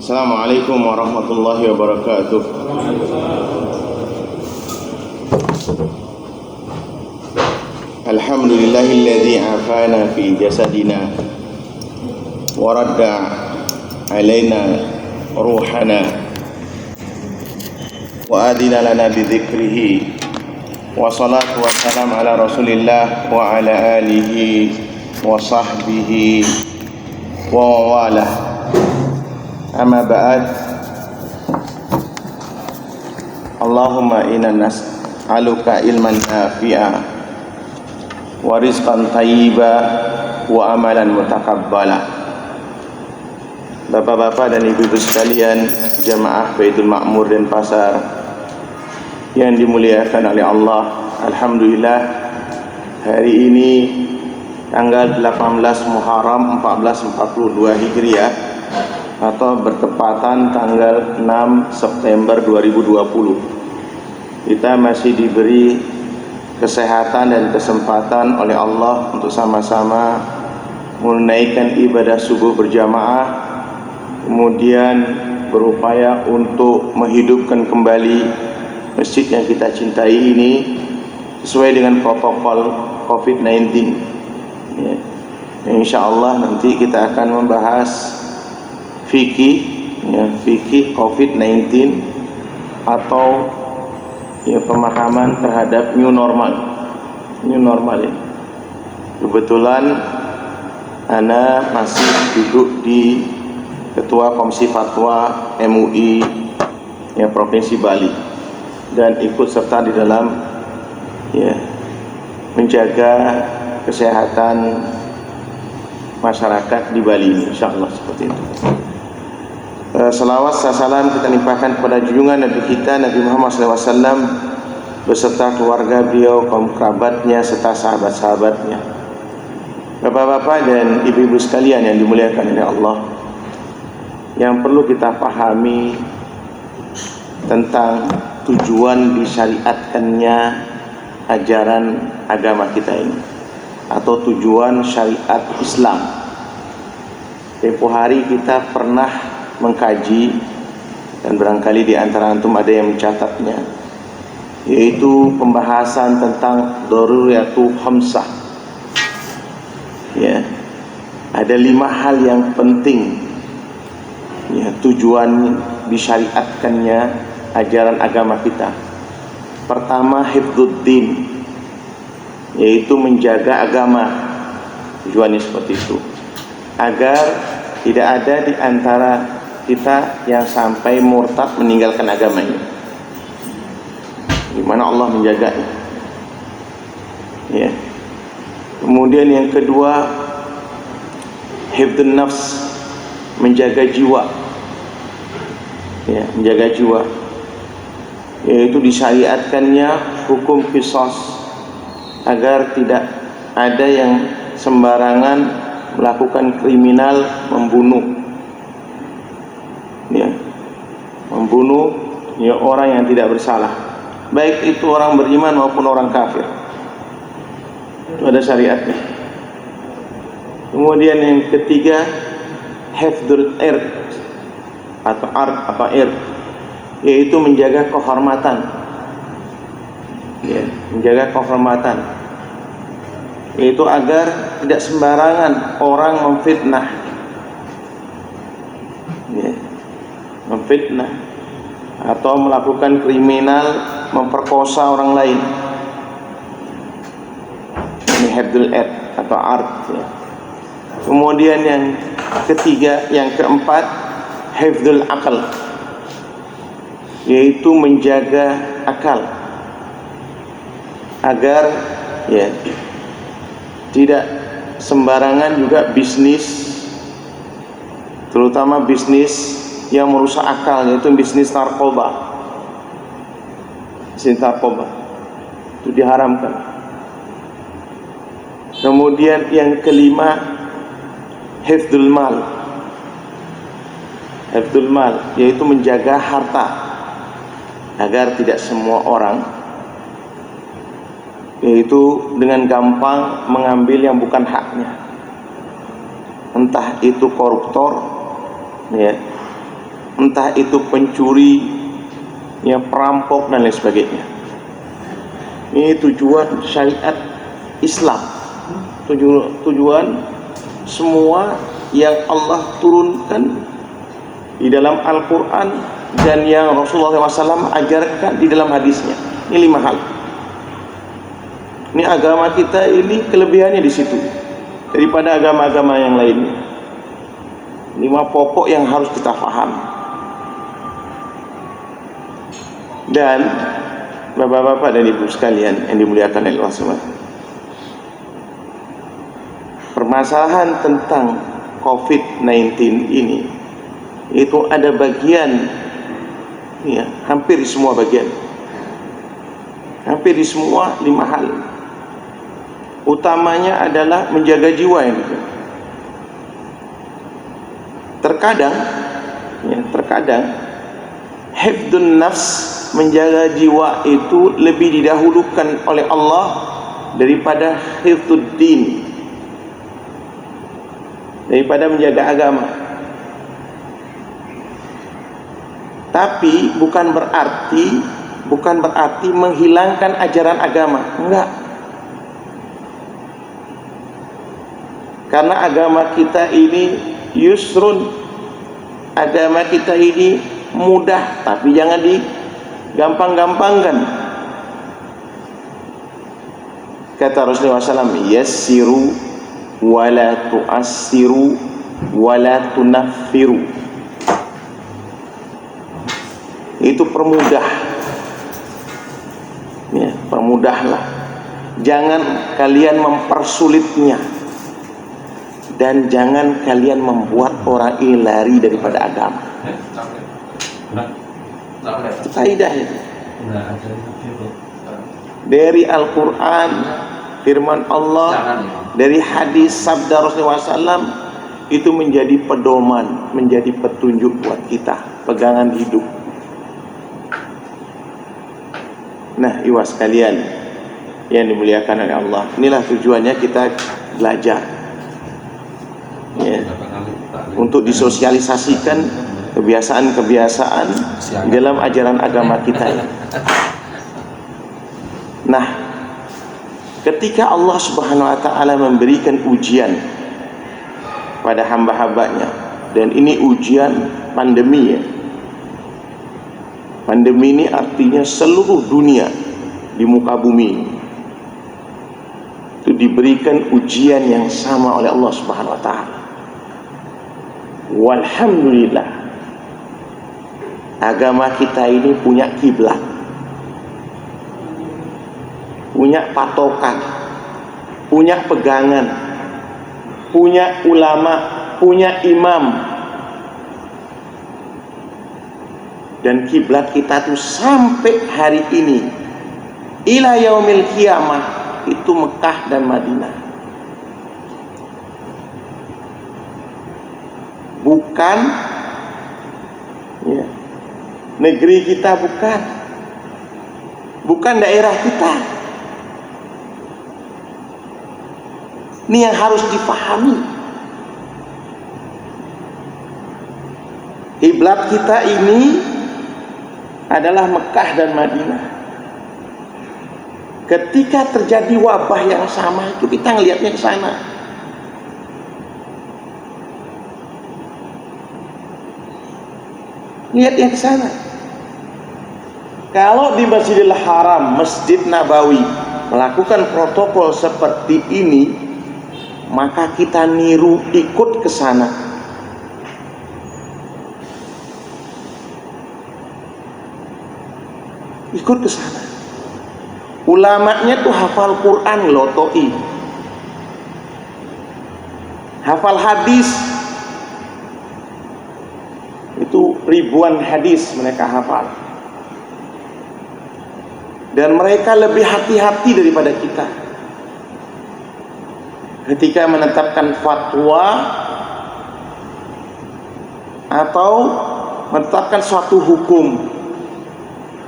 Assalamualaikum warahmatullahi wabarakatuh. Alhamdulillahilladzi afana fi jasadina wa radda alaina ruhana wa adina lana bi dzikrihi wa salatu wa salam ala rasulillah wa ala alihi wa sahbihi wa walah. Amma ba'd. Allahumma inna nas'aluka ilman nafi'a wa rizqan thayyiba wa amalan mutaqabbala. Bapak-bapak dan ibu-ibu sekalian, jamaah Baitul Ma'mur dan Pasar yang dimuliakan oleh Allah, alhamdulillah hari ini tanggal 18 Muharram 1442 Hijriah atau bertepatan tanggal 6 September 2020. Kita masih diberi kesehatan dan kesempatan oleh Allah untuk sama-sama menunaikan ibadah subuh berjamaah, kemudian berupaya untuk menghidupkan kembali masjid yang kita cintai ini sesuai dengan protokol COVID-19 ya. Insyaallah nanti kita akan membahas fikih ya, fikih COVID-19 atau ya, pemahaman terhadap new normal ya. Kebetulan ana masih duduk di Ketua Komisi Fatwa MUI ya, Provinsi Bali dan ikut serta di dalam ya, menjaga kesehatan masyarakat di Bali ini, insyaallah seperti itu. Salawat salam kita limpahkan kepada junjungan Nabi kita Nabi Muhammad SAW beserta keluarga beliau, kaum kerabatnya serta sahabat-sahabatnya. Bapak-bapak dan ibu-ibu sekalian yang dimuliakan oleh Allah, yang perlu kita pahami tentang tujuan disyariatkannya ajaran agama kita ini atau tujuan syariat Islam. Tempoh hari kita pernah mengkaji dan barangkali di antara antum ada yang mencatatnya, yaitu pembahasan tentang daruriyatu khamsah ya. Ada 5 hal yang penting ya, tujuan disyariatkannya ajaran agama kita. Pertama, hifdzuddin, yaitu menjaga agama. Tujuannya seperti itu, agar tidak ada di antara kita yang sampai murtad meninggalkan agamanya. Gimana Allah menjaganya ya. Kemudian yang kedua, hifdzun nafs, menjaga jiwa ya, menjaga jiwa, yaitu disyariatkannya hukum qisas agar tidak ada yang sembarangan melakukan kriminal, membunuh ya, membunuh ya, orang yang tidak bersalah, baik itu orang beriman maupun orang kafir. Itu ada syariatnya. Kemudian yang ketiga, hifdzul ird atau ird, yaitu menjaga kehormatan ya, menjaga kehormatan, yaitu agar tidak sembarangan orang memfitnah ya, memfitnah atau melakukan kriminal, memperkosa orang lain. Ini hifdzul ird atau ard ya. Kemudian yang ketiga, yang keempat, hifdzul aql, yaitu menjaga akal agar ya tidak sembarangan juga bisnis, terutama bisnis yang merusak akal, yaitu bisnis narkoba. Bisnis narkoba itu diharamkan. Kemudian yang kelima, hifdzul mal, hifdzul mal, yaitu menjaga harta agar tidak semua orang yaitu dengan gampang mengambil yang bukan haknya, entah itu koruptor ya, entah itu pencuri, ya, perampok dan lain sebagainya. Ini tujuan syariat Islam, tujuan semua yang Allah turunkan di dalam Al-Quran dan yang Rasulullah SAW ajarkan di dalam hadisnya. Ini 5 hal. Ini agama kita ini kelebihannya di situ daripada agama-agama yang lainnya. 5 pokok yang harus kita paham. Dan bapak-bapak dan ibu sekalian yang dimuliakan oleh Allah SWT, permasalahan tentang COVID-19 ini itu ada bagian, ya, hampir di semua bagian, hampir di semua 5 hal. Utamanya adalah menjaga jiwa yang itu. Terkadang, ya, terkadang hifdzun nafs, menjaga jiwa itu lebih didahulukan oleh Allah daripada hifdzuddin, daripada menjaga agama. Tapi bukan berarti menghilangkan ajaran agama, enggak. Karena agama kita ini yusrun, agama kita ini mudah, tapi jangan digampang-gampangkan. Kata Rasulullah SAW, yassiru wala tu'assiru wala tunaffiru. Itu permudah, ya, permudahlah, jangan kalian mempersulitnya, dan jangan kalian membuat orang ini lari daripada agama. Itu kaidah itu dari Al-Quran, firman Allah, dari hadis sabda Rasulullah SAW, itu menjadi pedoman, menjadi petunjuk buat kita, pegangan hidup. Nah, iwas sekalian yang dimuliakan oleh Allah, inilah tujuannya kita belajar, ya, untuk disosialisasikan kebiasaan-kebiasaan dalam ajaran agama kita. Nah, ketika Allah Subhanahu wa Ta'ala memberikan ujian pada hamba-hambanya, dan ini ujian pandemi, ya. Pandemi ini artinya seluruh dunia di muka bumi itu diberikan ujian yang sama oleh Allah Subhanahu wa Ta'ala. Walhamdulillah, agama kita ini punya kiblat, punya patokan, punya pegangan, punya ulama, punya imam. Dan kiblat kita tuh sampai hari ini ila yaumil qiyamah itu Mekah dan Madinah. Bukan, ya, negeri kita, bukan daerah kita. Ini yang harus dipahami. Kiblat kita ini adalah Mekah dan Madinah. Ketika terjadi wabah yang sama itu kita ngelihatnya ke sana. Lihatnya ke sana. Kalau di Masjidil Haram, Masjid Nabawi melakukan protokol seperti ini, maka kita niru, ikut ke sana. Ikut ke sana. Ulamanya tuh hafal Quran lotoi, hafal hadis, itu ribuan hadis mereka hafal, dan mereka lebih hati-hati daripada kita ketika menetapkan fatwa atau menetapkan suatu hukum.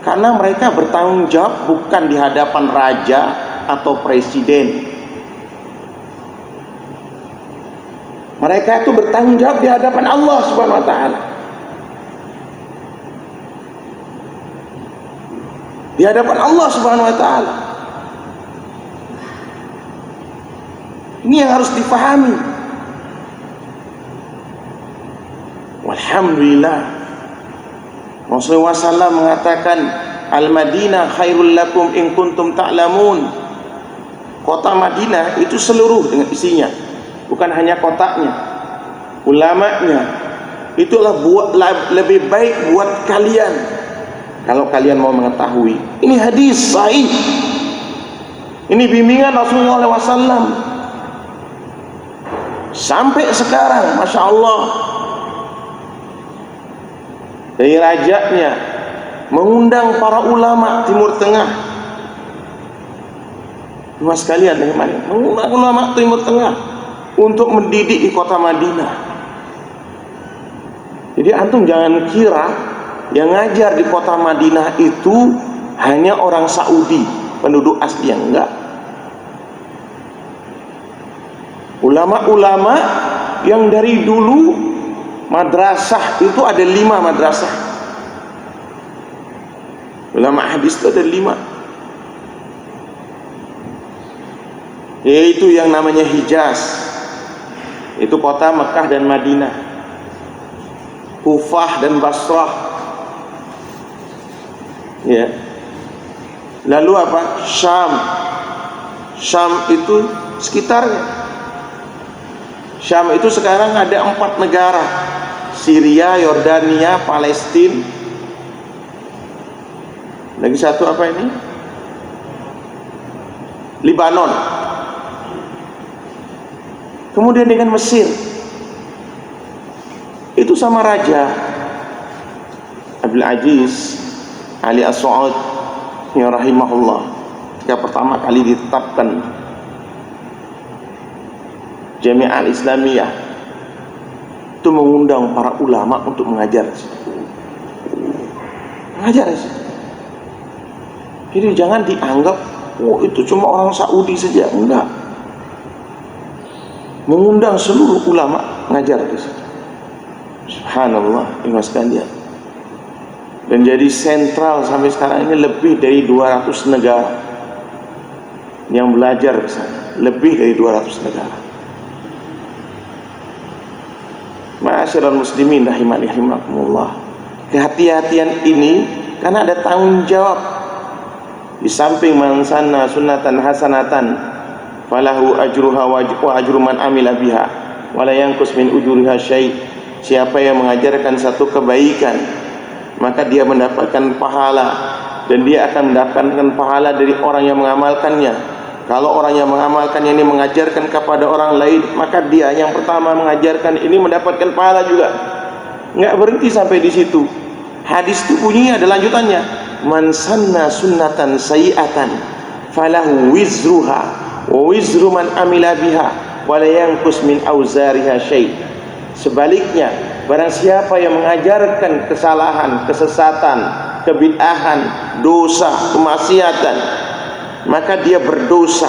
Karena mereka bertanggung jawab bukan di hadapan raja atau presiden. Mereka itu bertanggung jawab di hadapan Allah Subhanahu wa Ta'ala. di hadapan Allah Subhanahu wa taala. Ini yang harus difahami. Walhamdulillah, Rasulullah SAW mengatakan, Al-Madinah khairul lakum in kuntum ta'lamun. Kota Madinah itu seluruh dengan isinya, bukan hanya kotaknya, ulamanya. Itulah lebih baik buat kalian kalau kalian mau mengetahui. Ini hadis sahih, ini bimbingan Rasulullah SAW. Sampai sekarang, Masya Allah, dari rajanya mengundang para ulama Timur Tengah. Luas sekalian dari mana? Mengundang ulama Timur Tengah untuk mendidik di kota Madinah. Jadi antum jangan kira yang ngajar di kota Madinah itu hanya orang Saudi, penduduk asli, yang enggak. Ulama-ulama yang dari dulu madrasah itu ada 5 madrasah. Ulama hadis itu ada 5, yaitu yang namanya Hijaz, itu kota Mekah dan Madinah, Kufah dan Basrah, ya. Lalu apa? Syam itu sekitarnya. Syam itu sekarang ada 4 negara: Syria, Yordania, Palestina, lagi satu apa ini? Lebanon. Kemudian dengan Mesir, itu sama Raja Abdul Aziz Ali As-Saud ya rahimahullah, ketika pertama kali ditetapkan Jami'ah Islamiyah, itu mengundang para ulama untuk mengajar. Jadi jangan dianggap, oh itu cuma orang Saudi saja. Enggak. Mengundang seluruh ulama mengajar di situ. Subhanallah, ikhwas sekalian. Dan jadi sentral sampai sekarang ini lebih dari 200 negara yang belajar di sana. Lebih dari 200 negara. Ma'asyiral muslimin rahimani rahimakumullah. Kehati-hatian ini karena ada tanggung jawab. Di samping man sanna sunnatan hasanatan falahu ajruha wa ajru man amila biha wa la yanqus min ujuriha syai'. Siapa yang mengajarkan satu kebaikan, maka dia mendapatkan pahala, dan dia akan mendapatkan pahala dari orang yang mengamalkannya. Kalau orang yang mengamalkannya ini mengajarkan kepada orang lain, maka dia yang pertama mengajarkan ini mendapatkan pahala juga. Enggak berhenti sampai di situ. Hadis itu bunyinya ada lanjutannya. Man sanna sunnatan sayyi'atan falahu wizruha wa wizru man amila biha wa la yanqus min auzariha syai'. Sebaliknya, barang siapa yang mengajarkan kesalahan, kesesatan, kebid'ahan, dosa, kemaksiatan, maka dia berdosa.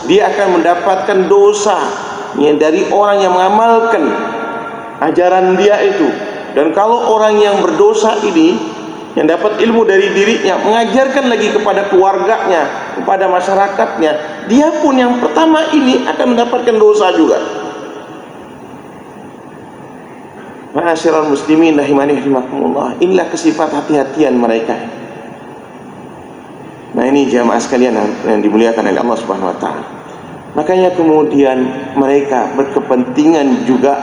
Dia akan mendapatkan dosa dari orang yang mengamalkan ajaran dia itu. Dan kalau orang yang berdosa ini, yang dapat ilmu dari dirinya, mengajarkan lagi kepada keluarganya, kepada masyarakatnya, dia pun yang pertama ini akan mendapatkan dosa juga. Ma'asyiral muslimin rahimani rahimakumullah. Inilah kesifat hati-hatian mereka. Nah, ini jamaah sekalian yang dimuliakan oleh Allah Subhanahu wa taala. Makanya kemudian mereka berkepentingan juga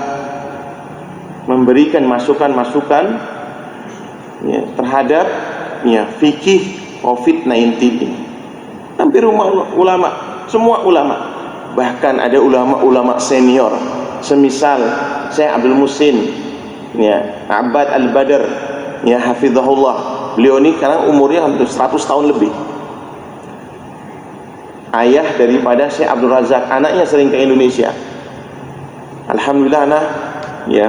memberikan masukan-masukan ya, terhadap ya, fikih COVID-19 ini. Hampir ulama, semua ulama, bahkan ada ulama-ulama senior, semisal Syekh Abdul Muhsin ya, Abbad Al-Badr ya, hafizahullah. Beliau ini sekarang umurnya hampir 100 tahun lebih. Ayah daripada Syekh Abdul Razak, anaknya sering ke Indonesia. Alhamdulillah, anak ya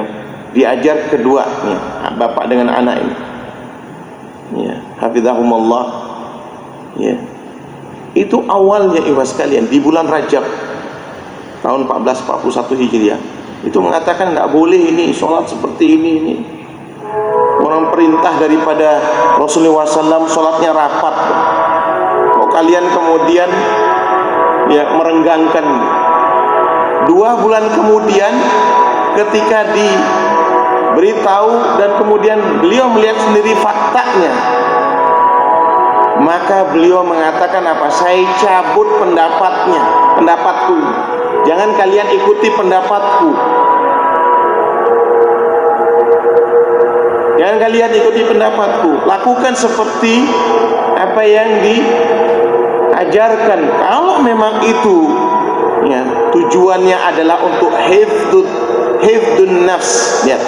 diajar kedua ya, bapak dengan anak ini. Ya, hafizahumullah. Ya. Itu awalnya ikhwas sekalian di bulan Rajab tahun 1441 Hijriah. Itu mengatakan enggak boleh ini sholat seperti ini. Orang perintah daripada Rasulullah SAW sholatnya rapat. kalian kemudian ya merenggangkan. 2 bulan kemudian ketika diberitahu dan kemudian beliau melihat sendiri faktanya, maka beliau mengatakan apa? Saya cabut pendapatku. Jangan kalian ikuti pendapatku. Jangan kalian ikuti pendapatku. Lakukan seperti apa yang diajarkan. Kalau memang itu ya, tujuannya adalah untuk hifdun nafs, ya,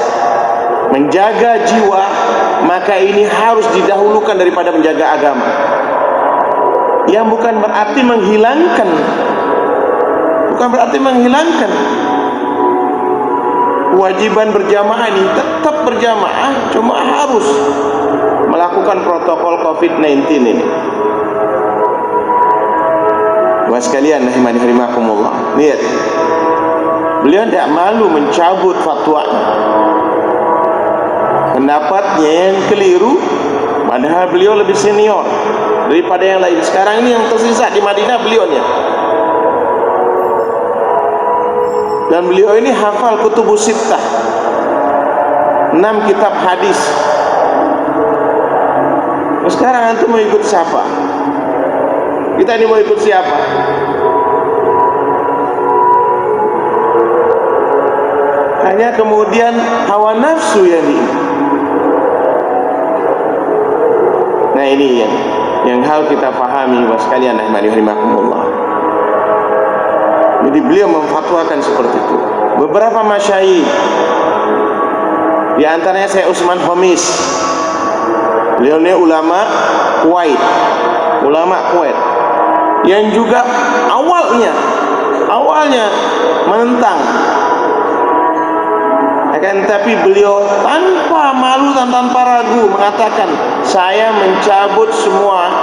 menjaga jiwa, maka ini harus didahulukan daripada menjaga agama. Yang bukan berarti menghilangkan, kewajiban berjamaah ini. Tetap berjamaah, cuma harus melakukan protokol COVID-19 ini. Bapak sekalian rahimani rahimakumullah, lihat, beliau tidak malu mencabut fatwanya, pendapatnya yang keliru, padahal beliau lebih senior daripada yang lain. Sekarang ini yang tersisa di Madinah beliaunya, dan beliau ini hafal kutubus sittah, 6 kitab hadis. Sekarang antum mau ikut siapa? Kita ini mau ikut siapa? Hanya kemudian hawa nafsu ini. Nah, ini yang harus kita pahami, Bapak sekalian rahimakumullah. Jadi beliau memfatwakan seperti itu. Beberapa masyayikh, di antaranya saya Utsman Khamis. Beliau ini ulama Kuwait, yang juga awalnya menentang, akan tapi beliau tanpa malu dan tanpa ragu mengatakan, saya mencabut semua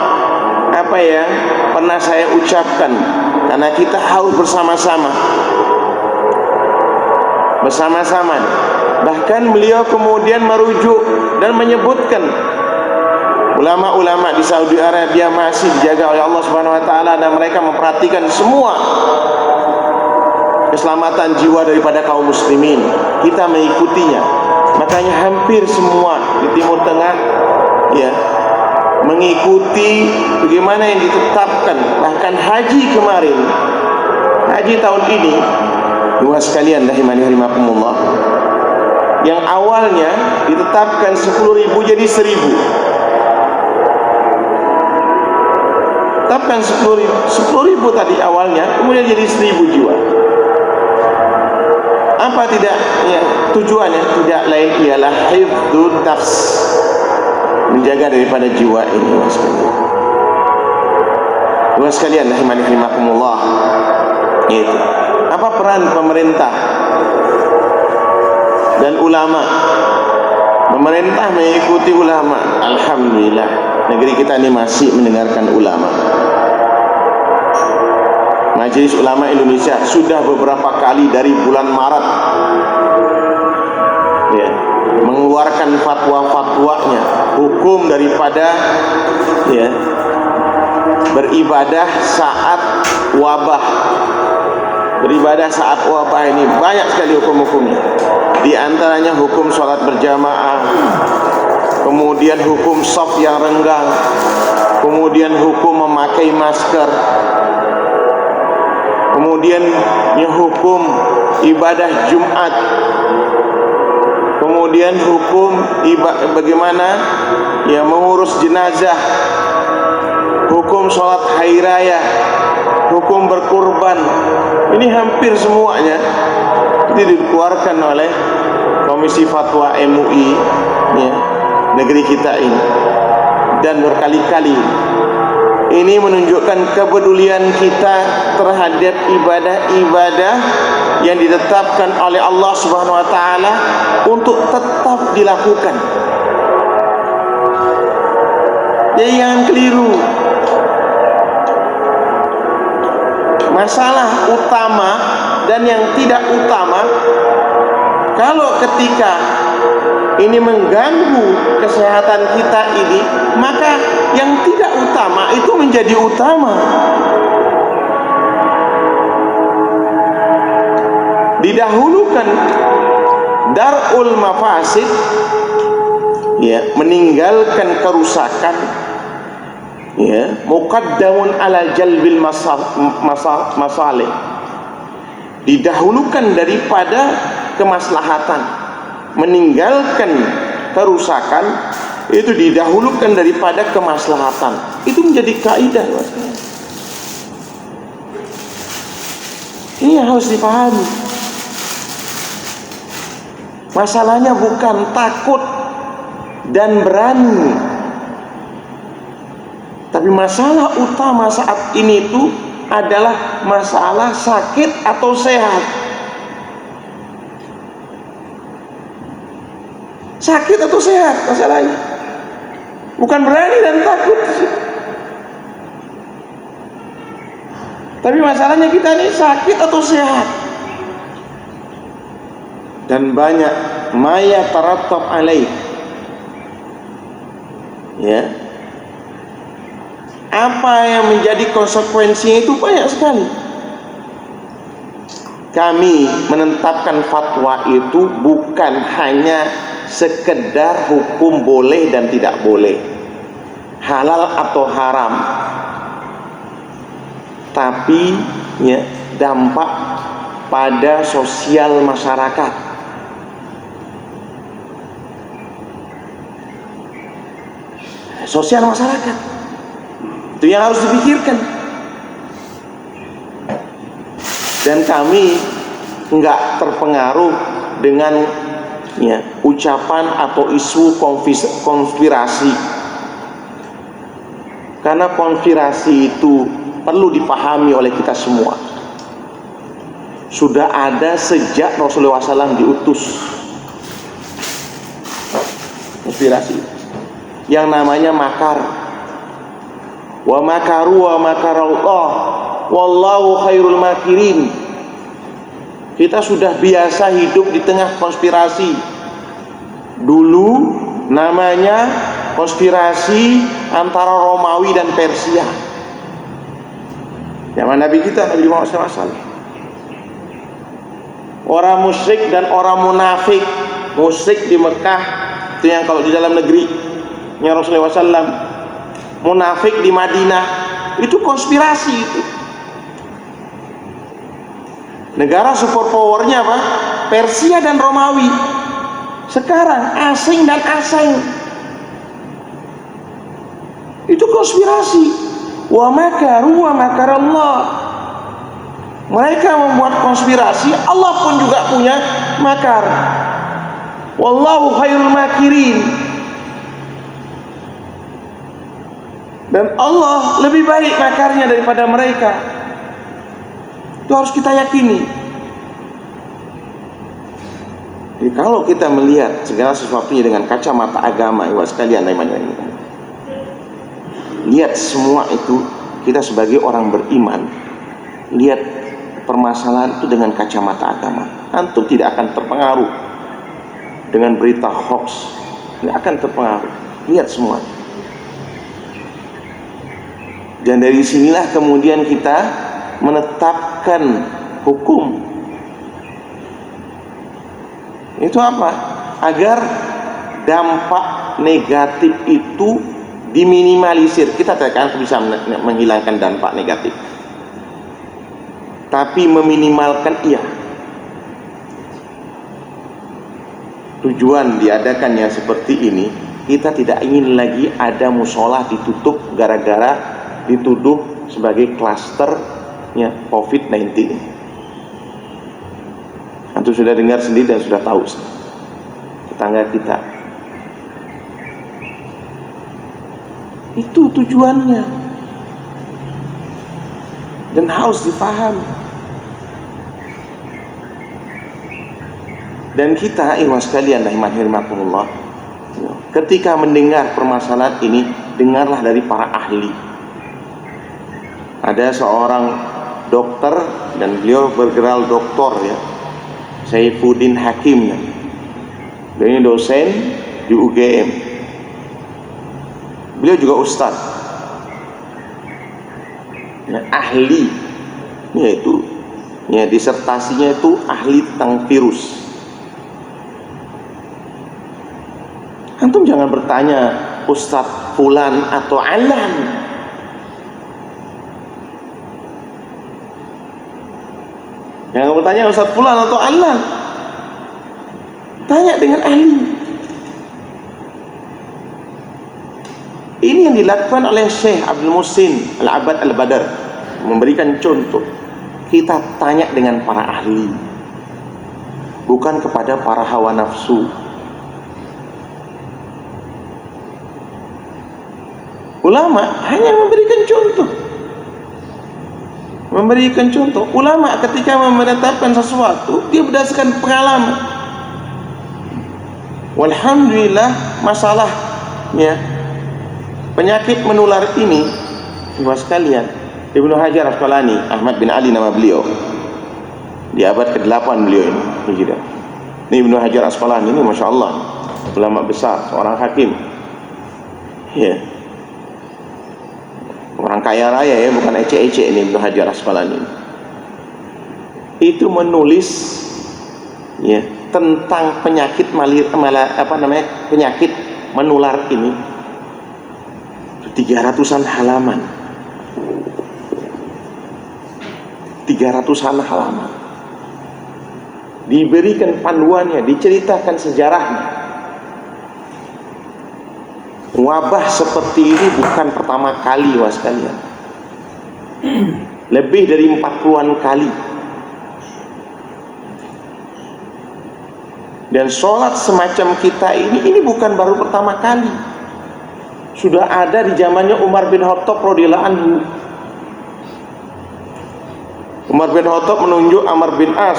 apa yang pernah saya ucapkan, karena kita harus bersama-sama. Bahkan beliau kemudian merujuk dan menyebutkan ulama-ulama di Saudi Arabia masih dijaga oleh Allah Subhanahu wa taala, dan mereka memperhatikan semua keselamatan jiwa daripada kaum muslimin. Kita mengikutinya. Makanya hampir semua di Timur Tengah ya mengikuti bagaimana yang ditetapkan. Bahkan haji kemarin, haji tahun ini, dua sekalian rahimani rahimakumullah, yang awalnya ditetapkan 10.000 jadi 1.000. Tetapkan 10.000 tadi awalnya, kemudian jadi 1.000 jiwa. Apa tidak ya, tujuannya tidak lain ialah hifdzun nafs, menjaga daripada jiwa ini. Dua sekalian rahimani rahimakumullah, itu apa peran pemerintah dan ulama? Pemerintah mengikuti ulama. Alhamdulillah, negeri kita ini masih mendengarkan ulama. Majelis Ulama Indonesia sudah beberapa kali dari bulan Maret ya, mengeluarkan fatwa-fatwanya, hukum daripada ya, beribadah saat wabah. Beribadah saat wabah ini banyak sekali hukum-hukumnya. Di antaranya hukum sholat berjamaah, kemudian hukum shaf yang renggang, kemudian hukum memakai masker, kemudian hukum ibadah Jumat, kemudian hukum bagaimana ya mengurus jenazah, hukum sholat hari raya, hukum berkurban. Ini hampir semuanya itu dikeluarkan oleh Komisi Fatwa MUI ya, negeri kita ini, dan berkali-kali. Ini menunjukkan kepedulian kita terhadap ibadah-ibadah yang ditetapkan oleh Allah Subhanahu wa taala untuk tetap dilakukan. Jadi jangan keliru. Masalah utama dan yang tidak utama, kalau ketika ini mengganggu kesehatan kita ini, maka yang tidak utama itu menjadi utama. Didahulukan darul mafasid, ya, meninggalkan kerusakan, ya, muqaddamun ala jalbil masalih, didahulukan daripada kemaslahatan. Meninggalkan kerusakan itu didahulukan daripada kemaslahatan. Itu menjadi kaidah, Mas. Ini harus dipahami. Masalahnya bukan takut dan berani, tapi masalah utama saat ini itu adalah masalah sakit atau sehat. Sakit atau sehat masalahnya, bukan berani dan takut. Tapi masalahnya kita ini sakit atau sehat. Dan banyak maya tarattab alaih, ya, apa yang menjadi konsekuensinya itu banyak sekali. Kami menetapkan fatwa itu bukan hanya sekedar hukum boleh dan tidak boleh, halal atau haram, tapi ya, dampak pada sosial masyarakat. Sosial masyarakat itu yang harus dipikirkan. Dan kami enggak terpengaruh dengan, ya, ucapan atau isu konspirasi, karena konspirasi itu perlu dipahami oleh kita semua. Sudah ada sejak Rasulullah SAW diutus konspirasi yang namanya makar. Wa makaru wa makarallah wallahu khairul makirin. Kita sudah biasa hidup di tengah konspirasi. Dulu namanya konspirasi antara Romawi dan Persia, zaman Nabi kita Nabi Muhammad SAW. Orang musyrik dan orang munafik. Musyrik di Mekah itu yang kalau di dalam negeri Rasulullah SAW, munafik di Madinah, itu konspirasi itu. Negara superpowernya apa? Persia dan Romawi. Sekarang asing dan asing. Itu konspirasi. Wa makaru wa makarallah. Mereka membuat konspirasi, Allah pun juga punya makar. Wallahu khairul makirin. Dan Allah lebih baik makarnya daripada mereka. Itu harus kita yakini. Jadi kalau kita melihat segala sesuatunya dengan kacamata agama, ibu sekalian, lihat semua itu, kita sebagai orang beriman, lihat permasalahan itu dengan kacamata agama. Antum tidak akan terpengaruh dengan berita hoax, tidak akan terpengaruh. Lihat semua. Dan dari sinilah kemudian kita menetapkan hukum. Itu apa? Agar dampak negatif itu diminimalisir. Kita tidak akan bisa menghilangkan dampak negatif, tapi meminimalkan, iya. Tujuan diadakannya seperti ini, kita tidak ingin lagi ada musola ditutup gara-gara dituduh sebagai klasternya COVID-19. Antum sudah dengar sendiri dan sudah tahu tetangga kita. Itu tujuannya, dan harus dipahami. Dan kita, ikhwan sekalian, rahimakumullah, ketika mendengar permasalahan ini, dengarlah dari para ahli. Ada seorang dokter, dan beliau bergelar doktor, ya, Saifuddin Hakim. Beliau ini dosen di UGM. Beliau juga ustaz. Nah, ahli, yaitu disertasinya itu ahli tentang virus. Antum jangan bertanya Ustaz Fulan atau Alan. Jangan bertanya Ustaz Fulan atau Alan. Tanya dengan ahli. Ini yang dilakukan oleh Syekh Abdul Muhsin Al-Abbad Al-Badar, memberikan contoh. Kita tanya dengan para ahli, bukan kepada para hawa nafsu. Ulama hanya memberikan contoh. Memberikan contoh. Ulama ketika menetapkan sesuatu, dia berdasarkan pengalaman. Walhamdulillah, masalahnya penyakit menular ini, ibu sekalian, Ibnu Hajar Asqalani, Ahmad bin Ali nama beliau, di abad ke-8 beliau ini Hijrah. Ini Ibnu Hajar Asqalani ini Masya Allah, ulama besar, seorang hakim, ya, orang kaya raya ya, bukan ecek-ecek ini Ibnu Hajar Asqalani. Itu menulis ya tentang penyakit penyakit menular ini 300-an halaman. 300-an halaman. Diberikan panduannya, diceritakan sejarahnya. Wabah seperti ini bukan pertama kali, was kalian. Lebih dari 40-an kali. Dan sholat semacam kita ini bukan baru pertama kali. Sudah ada di zamannya Umar bin Khattab radhiyallahu anhu. Umar bin Khattab menunjuk Amr bin As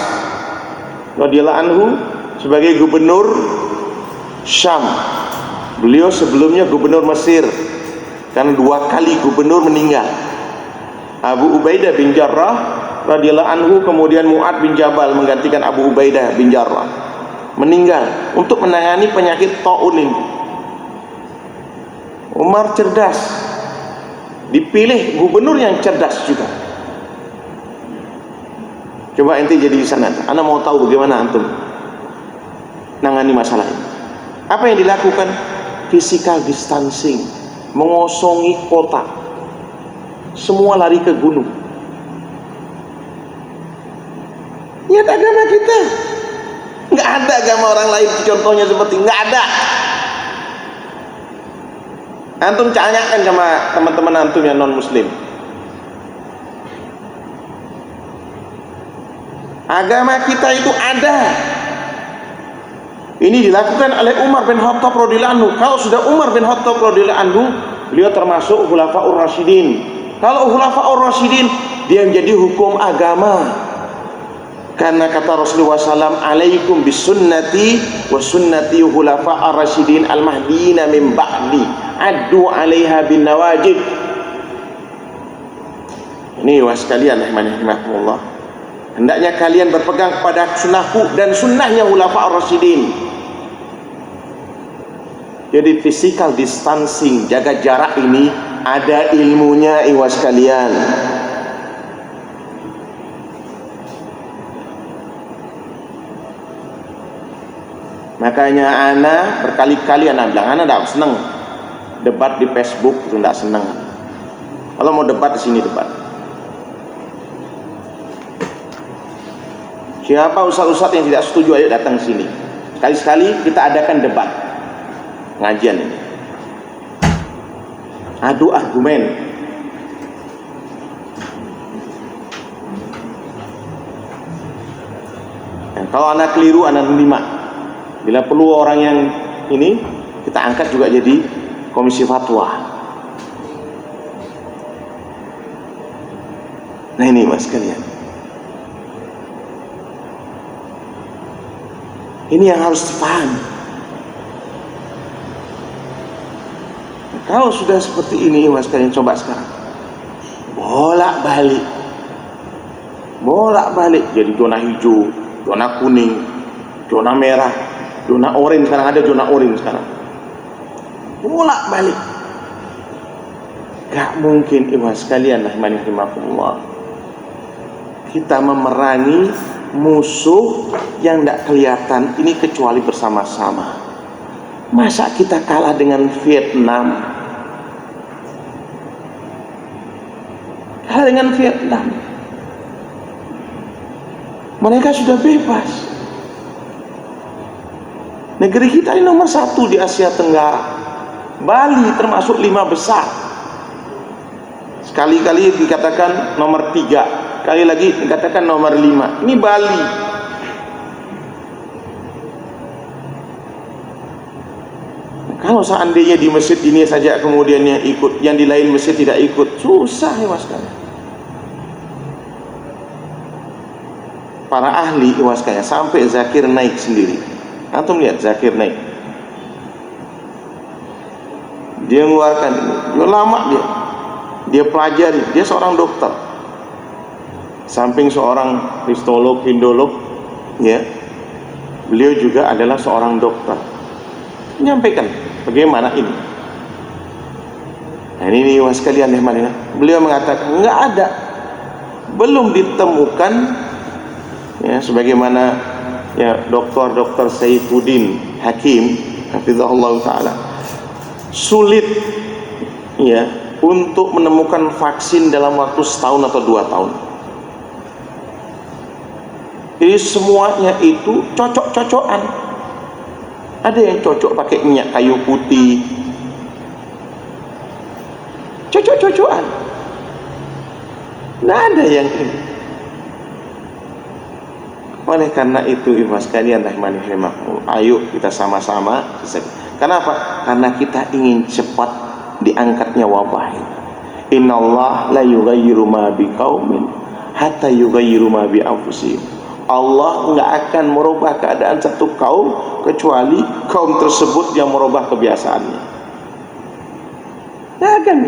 radhiyallahu anhu sebagai gubernur Syam. Beliau sebelumnya gubernur Mesir, karena 2 kali gubernur meninggal. Abu Ubaidah bin Jarrah radhiyallahu anhu, kemudian Mu'ad bin Jabal menggantikan Abu Ubaidah bin Jarrah, meninggal untuk menangani penyakit taun ini. Umar cerdas, dipilih gubernur yang cerdas juga. Coba ente jadi di sana, Anda mau tahu bagaimana antum nangani masalah ini. Apa yang dilakukan? Physical distancing, mengosongi kota, semua lari ke gunung. Lihat agama kita, nggak ada agama orang lain contohnya seperti, nggak ada. Antum tanyakan sama teman-teman antum yang non muslim, agama kita itu ada. Ini dilakukan oleh Umar bin Khattab radhiyallahu anhu. Kalau sudah Umar bin Khattab radhiyallahu anhu, beliau termasuk Khulafaur Rasyidin. Kalau Khulafaur Rasyidin, dia menjadi hukum agama. Karena kata Rasulullah SAW, alaikum bisunnati wa sunnati khulafaur rasyidin al-mahdiyina min ba'di addu 'alaiha bin nawajid. Ini was sekalian rahimahullah. Hendaknya kalian berpegang pada sunnahku dan sunnahnya khulafaur rasyidin. Jadi physical distancing, jaga jarak ini ada ilmunya iwas sekalian. Makanya ana berkali-kali ana bilang, ana tidak senang debat di Facebook, itu tidak senang. Kalau mau debat di sini debat. Siapa ustaz-ustaz yang tidak setuju, ayo datang sini. Sekali-sekali kita adakan debat, ngajian ini. Adu argumen. Dan kalau anak keliru, anak terima. Bila perlu orang yang ini, kita angkat juga jadi komisi fatwa. Nah ini mas kalian, ini yang harus dipahami. Kalau sudah seperti ini mas kalian, coba sekarang bolak-balik jadi zona hijau, zona kuning, zona merah. Zona orange sekarang ada, zona orange sekarang. Bolak balik. Gak mungkin ikhwan sekalian rahimakumullah, kita memerangi musuh yang tidak kelihatan ini kecuali bersama-sama. Masa kita kalah dengan Vietnam? Kalah dengan Vietnam. Mereka sudah bebas. Negeri kita ini nomor 1 di Asia Tenggara. Bali termasuk 5 besar. Sekali-kali dikatakan nomor 3, kali lagi dikatakan nomor 5. Ini Bali. Kalau seandainya di masjid ini saja kemudian yang ikut, yang di lain masjid tidak ikut, susah ya mas kalian. Para ahli mas kalian sampai Zakir Naik sendiri. Antum lihat Zakir Naik. Dia mengeluarkan, lama dia pelajari, dia seorang dokter. Samping seorang histolog, hindolog, ya, beliau juga adalah seorang dokter. Menyampaikan bagaimana ini. Nah ini was sekalian ya, beliau mengatakan enggak ada, belum ditemukan ya, sebagaimana ya dokter Saifuddin Hakim hafizahullah taala, sulit ya untuk menemukan vaksin dalam waktu setahun atau 2 tahun. Jadi semuanya itu cocok-cocokan. Ada yang cocok pakai minyak kayu putih, cocok-cocokan. Nggak ada yang ini. Oleh karena itu ibu sekalian rahimakumullah, ayo kita sama-sama. Kenapa? Karena kita ingin cepat diangkatnya wabah ini. Innallaha la yughayyiru ma biqaumin hatta yughayyiru ma bi anfusihim. Allah enggak akan merubah keadaan satu kaum kecuali kaum tersebut yang merubah kebiasaannya. Nah kan,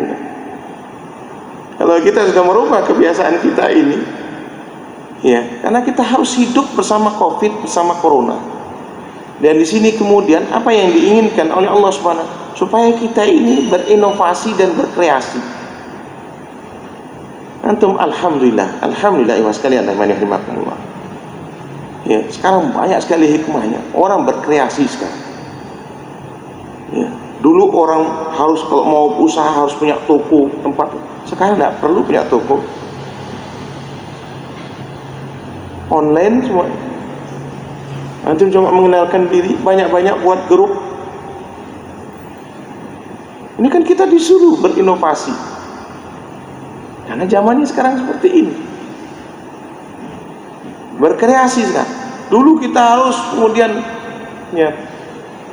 kalau kita sudah merubah kebiasaan kita ini, ya, karena kita harus hidup bersama COVID, bersama Corona. Dan di sini kemudian apa yang diinginkan oleh Allah Subhanahu, supaya kita ini berinovasi dan berkreasi. Antum alhamdulillah ibu sekalian rahimakumullah. Ya, sekarang banyak sekali hikmahnya. Orang berkreasi sekarang. Ya, dulu orang harus kalau mau usaha harus punya toko, tempat. Sekarang tidak perlu punya toko. Online semua. Antum cuma mengenalkan diri, banyak-banyak buat grup. Ini kan kita disuruh berinovasi. Karena zamannya sekarang seperti ini. Berkreasi sekarang. Dulu kita harus kemudian ya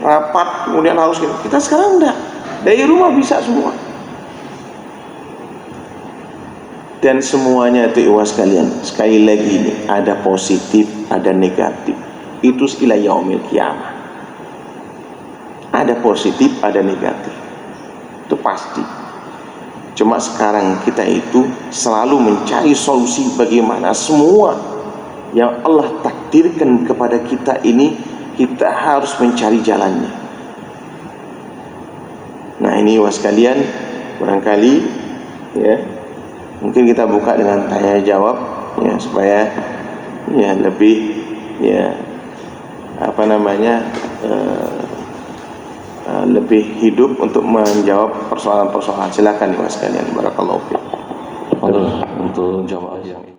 rapat, kemudian harus kita sekarang enggak. Dari rumah bisa semua. Dan semuanya itu ikhwas sekalian, sekali lagi ini ada positif, ada negatif. Itu ila yaumil qiyamah. Ada positif, ada negatif. Itu pasti. Cuma sekarang kita itu selalu mencari solusi bagaimana semua yang Allah takdirkan kepada kita ini, kita harus mencari jalannya. Nah ini ikhwas sekalian, barangkali ya, mungkin kita buka dengan tanya jawab ya, supaya ya lebih ya lebih hidup untuk menjawab persoalan-persoalan. Silakan ikhwas sekalian, barakallahu fiik. Untuk jamaah yang